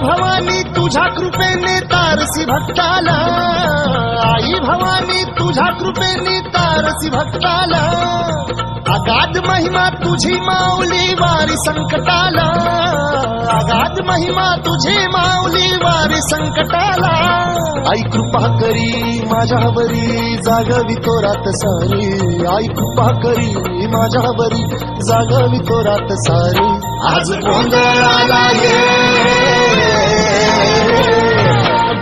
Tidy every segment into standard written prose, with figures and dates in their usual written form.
भवानी तुझ्या कृपेने तारसी भक्ताला, आई भवानी तुझ्या कृपेने तारसी भक्ताला, अगाध महिमा तुझी माऊली वारी संकटाला, अगाध महिमा तुझी माऊली वारी संकटाला, आई कृपा करी माझ्यावरी जागवी तो रात सारी, आई कृपा करी माझ्यावरी जागवी तो रात सारी, आज गोंधळाला ये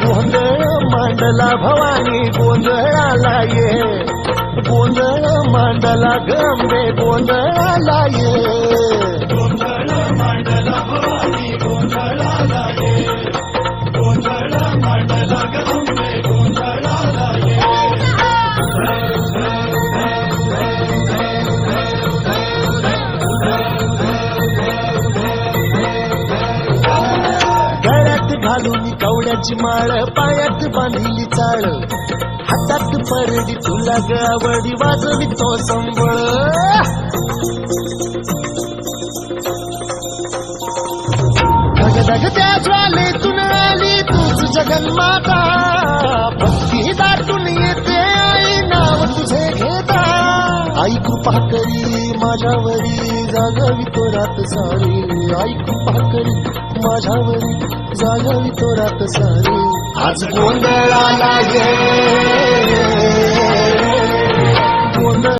गोंधळ मांडला भवानी गोंधळाला ये, गोंधळ मांडला गंबे गोंधळाला ये, गोंधळ मांडला भवानी गोंधळाला ये, गोंधळ मांडला गंबे गोंधळाला ये. गळ्यात घालून कवड्याची माळ, पायात बांधिली चाळ, हातात परडी तुला गावडी वाजवी तो संबळ, धगधग त्या ज्वालेतून आली तूच जगन्माता, भक्ती दाटून येते आई नाव तुझे घेता, आई कृपा करी माझ्यावरी जागवी तो रात सारी, आई कृपा करी माझ्यावरी जागवी तो रात सारी, आज गोंधळाला ये गोंधळ